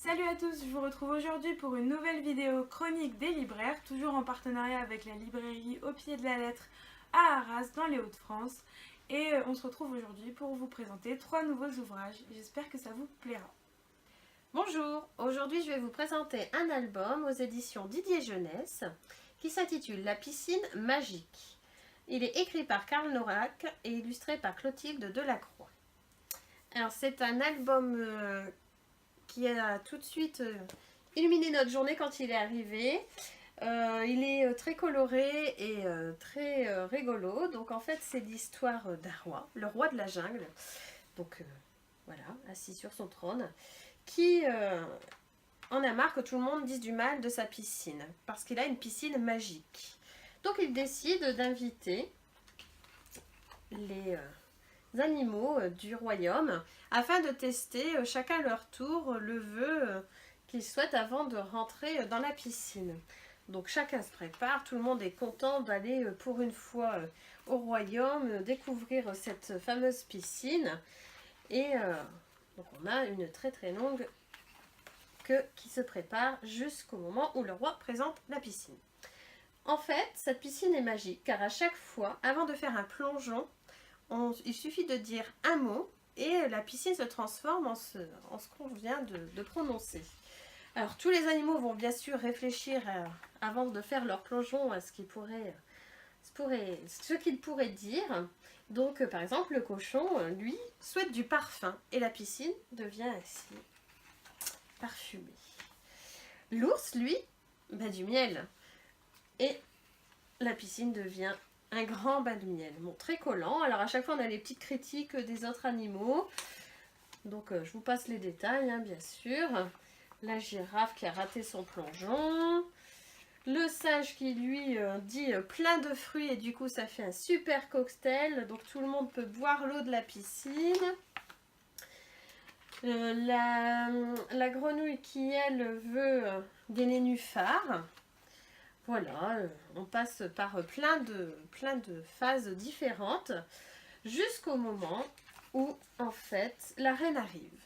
Salut à tous, je vous retrouve aujourd'hui pour une nouvelle vidéo chronique des libraires, toujours en partenariat avec la librairie Au Pied de la Lettre à Arras dans les Hauts-de-France. Et on se retrouve aujourd'hui pour vous présenter 3 nouveaux ouvrages. J'espère que ça vous plaira. Bonjour, aujourd'hui je vais vous présenter un album aux éditions Didier Jeunesse qui s'intitule La piscine magique. Il est écrit par Karl Norak et illustré par Clotilde Delacroix. Alors c'est un album qui a tout de suite illuminé notre journée quand il est arrivé. Il est très coloré et très rigolo. Donc en fait c'est l'histoire d'un roi, le roi de la jungle. Donc voilà, assis sur son trône, qui en a marre que tout le monde dise du mal de sa piscine, parce qu'il a une piscine magique. Donc il décide d'inviter les animaux du royaume afin de tester chacun leur tour le vœu qu'ils souhaitent avant de rentrer dans la piscine. Donc chacun se prépare, tout le monde est content d'aller pour une fois au royaume, découvrir cette fameuse piscine. Et donc on a une très longue queue qui se prépare jusqu'au moment où le roi présente la piscine. En fait, cette piscine est magique car à chaque fois, avant de faire un plongeon, il suffit de dire un mot et la piscine se transforme en ce qu'on vient de prononcer. Alors tous les animaux vont bien sûr réfléchir avant de faire leur plongeon à ce qu'ils pourraient dire. Donc par exemple le cochon, lui, souhaite du parfum et la piscine devient ainsi parfumée. L'ours, lui, du miel et la piscine devient un grand bain de miel. Bon, très collant. Alors à chaque fois on a les petites critiques des autres animaux. Donc je vous passe les détails bien sûr. La girafe qui a raté son plongeon. Le singe qui lui dit plein de fruits et du coup ça fait un super cocktail. Donc tout le monde peut boire l'eau de la piscine. La grenouille qui elle veut des nénuphars. Voilà, on passe par plein de phases différentes jusqu'au moment où en fait la reine arrive.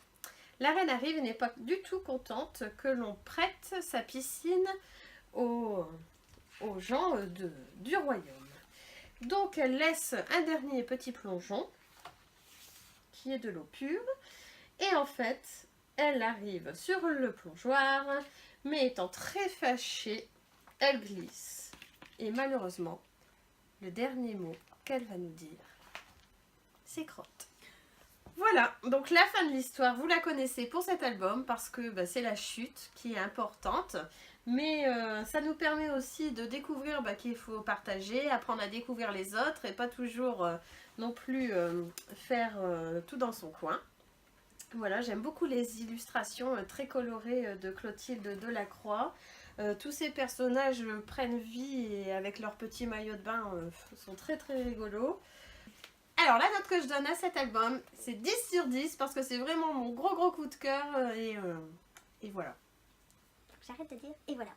La reine arrive et n'est pas du tout contente que l'on prête sa piscine aux gens du royaume. Donc elle laisse un dernier petit plongeon qui est de l'eau pure et en fait elle arrive sur le plongeoir mais étant très fâchée, elle glisse et malheureusement le dernier mot qu'elle va nous dire c'est crotte. Voilà, donc la fin de l'histoire, vous la connaissez pour cet album parce que c'est la chute qui est importante. Mais ça nous permet aussi de découvrir qu'il faut partager, apprendre à découvrir les autres et pas toujours non plus faire tout dans son coin. Voilà, j'aime beaucoup les illustrations très colorées de Clotilde Delacroix. Tous ces personnages prennent vie et avec leur petit maillot de bain sont très rigolos. Alors la note que je donne à cet album, c'est 10 sur 10 parce que c'est vraiment mon gros coup de cœur et voilà. J'arrête de dire et voilà.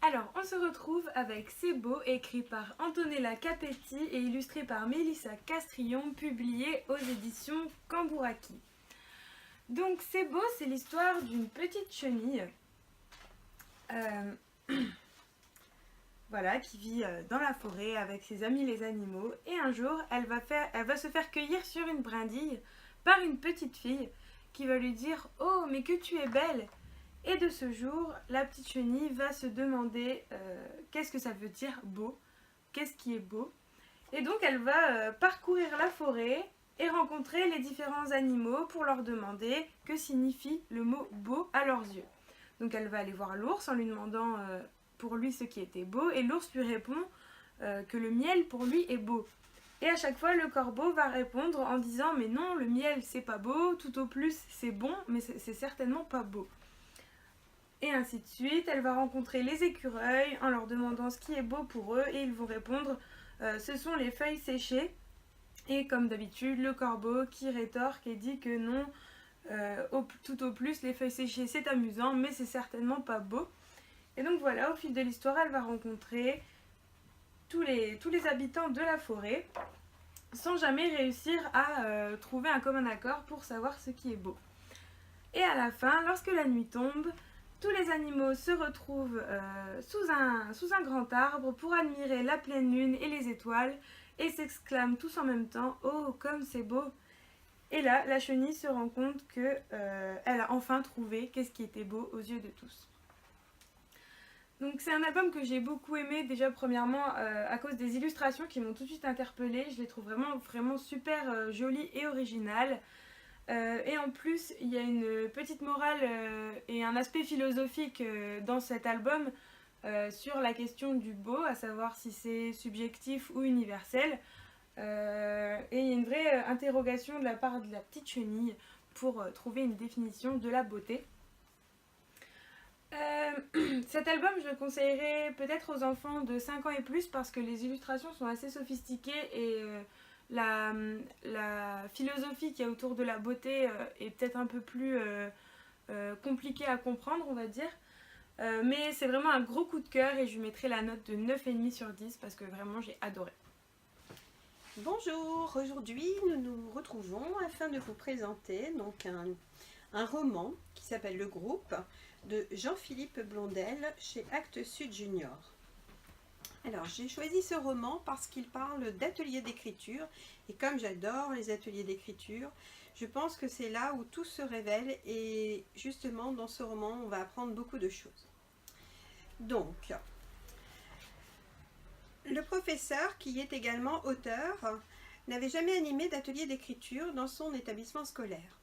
Alors, on se retrouve avec C'est beau, écrit par Antonella Capetti et illustré par Mélissa Castrillon, publié aux éditions Cambouraki. Donc C'est beau, c'est l'histoire d'une petite chenille voilà, qui vit dans la forêt avec ses amis les animaux. Et un jour, elle va se faire cueillir sur une brindille par une petite fille qui va lui dire « Oh, mais que tu es belle !» Et de ce jour, la petite chenille va se demander qu'est-ce que ça veut dire beau, qu'est-ce qui est beau. Et donc elle va parcourir la forêt et rencontrer les différents animaux pour leur demander que signifie le mot beau à leurs yeux. Donc elle va aller voir l'ours en lui demandant pour lui ce qui était beau et l'ours lui répond que le miel pour lui est beau. Et à chaque fois le corbeau va répondre en disant mais non, le miel c'est pas beau, tout au plus c'est bon mais c'est certainement pas beau. Et ainsi de suite, elle va rencontrer les écureuils en leur demandant ce qui est beau pour eux et ils vont répondre ce sont les feuilles séchées. Et comme d'habitude, le corbeau qui rétorque et dit que non, tout au plus les feuilles séchées c'est amusant mais c'est certainement pas beau. Et donc voilà, au fil de l'histoire, elle va rencontrer tous les habitants de la forêt sans jamais réussir à trouver un commun accord pour savoir ce qui est beau. Et à la fin, lorsque la nuit tombe, tous les animaux se retrouvent sous un grand arbre pour admirer la pleine lune et les étoiles et s'exclament tous en même temps « Oh, comme c'est beau !» Et là, la chenille se rend compte qu'elle a enfin trouvé qu'est-ce qui était beau aux yeux de tous. Donc c'est un album que j'ai beaucoup aimé, déjà premièrement à cause des illustrations qui m'ont tout de suite interpellée. Je les trouve vraiment super jolies et originales. Et en plus, il y a une petite morale et un aspect philosophique dans cet album sur la question du beau, à savoir si c'est subjectif ou universel. Et il y a une vraie interrogation de la part de la petite chenille pour trouver une définition de la beauté. Cet album, je le conseillerais peut-être aux enfants de 5 ans et plus parce que les illustrations sont assez sophistiquées et la philosophie qu'il y a autour de la beauté est peut-être un peu plus compliquée à comprendre, on va dire. Mais c'est vraiment un gros coup de cœur et je lui mettrai la note de 9,5 sur 10 parce que vraiment j'ai adoré. Bonjour, aujourd'hui nous nous retrouvons afin de vous présenter donc un roman qui s'appelle Le Groupe de Jean-Philippe Blondel chez Actes Sud Junior. Alors j'ai choisi ce roman parce qu'il parle d'ateliers d'écriture et comme j'adore les ateliers d'écriture, je pense que c'est là où tout se révèle et justement dans ce roman on va apprendre beaucoup de choses. Donc, le professeur, qui est également auteur, n'avait jamais animé d'atelier d'écriture dans son établissement scolaire.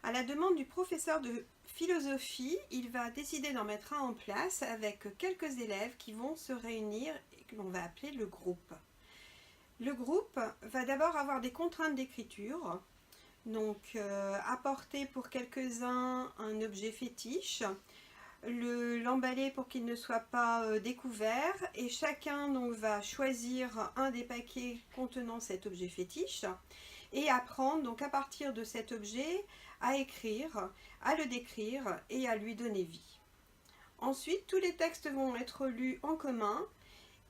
À la demande du professeur de philosophie, il va décider d'en mettre un en place avec quelques élèves qui vont se réunir et que l'on va appeler le groupe. Le groupe va d'abord avoir des contraintes d'écriture, donc apporter pour quelques-uns un objet fétiche, l'emballer pour qu'il ne soit pas découvert et chacun donc va choisir un des paquets contenant cet objet fétiche et apprendre donc à partir de cet objet à écrire, à le décrire et à lui donner vie. Ensuite, tous les textes vont être lus en commun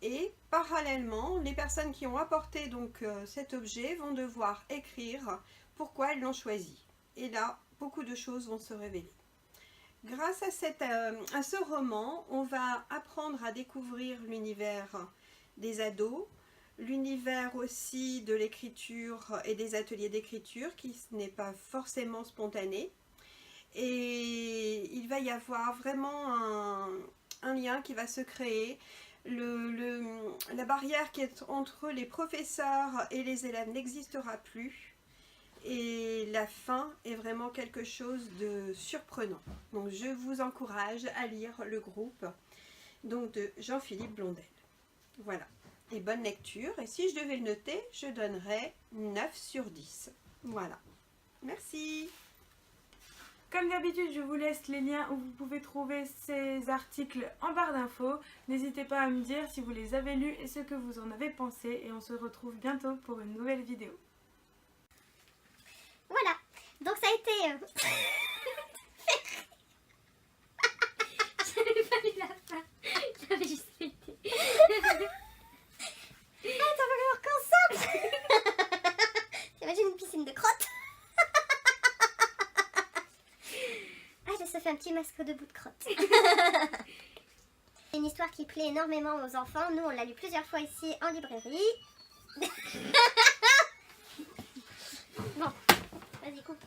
et parallèlement, les personnes qui ont apporté donc cet objet vont devoir écrire pourquoi elles l'ont choisi. Et là, beaucoup de choses vont se révéler. Grâce à ce roman, on va apprendre à découvrir l'univers des ados, l'univers aussi de l'écriture et des ateliers d'écriture qui n'est pas forcément spontané. Et il va y avoir vraiment un lien qui va se créer. La barrière qui est entre les professeurs et les élèves n'existera plus. Et la fin est vraiment quelque chose de surprenant. Donc je vous encourage à lire Le Groupe donc de Jean-Philippe Blondel. Voilà. Et bonne lecture. Et si je devais le noter, je donnerais 9 sur 10. Voilà. Merci. Comme d'habitude, je vous laisse les liens où vous pouvez trouver ces articles en barre d'infos. N'hésitez pas à me dire si vous les avez lus et ce que vous en avez pensé. Et on se retrouve bientôt pour une nouvelle vidéo. Voilà, donc ça a été... J'avais pas lu la fin, j'avais juste été... Ah, t'as pas encore qu'un socle. T'imagines une piscine de crottes. Ah, je se fait un petit masque de bout de crotte. C'est une histoire qui plaît énormément aux enfants. Nous, on l'a lu plusieurs fois ici en librairie. Bon, vas-y, coupe.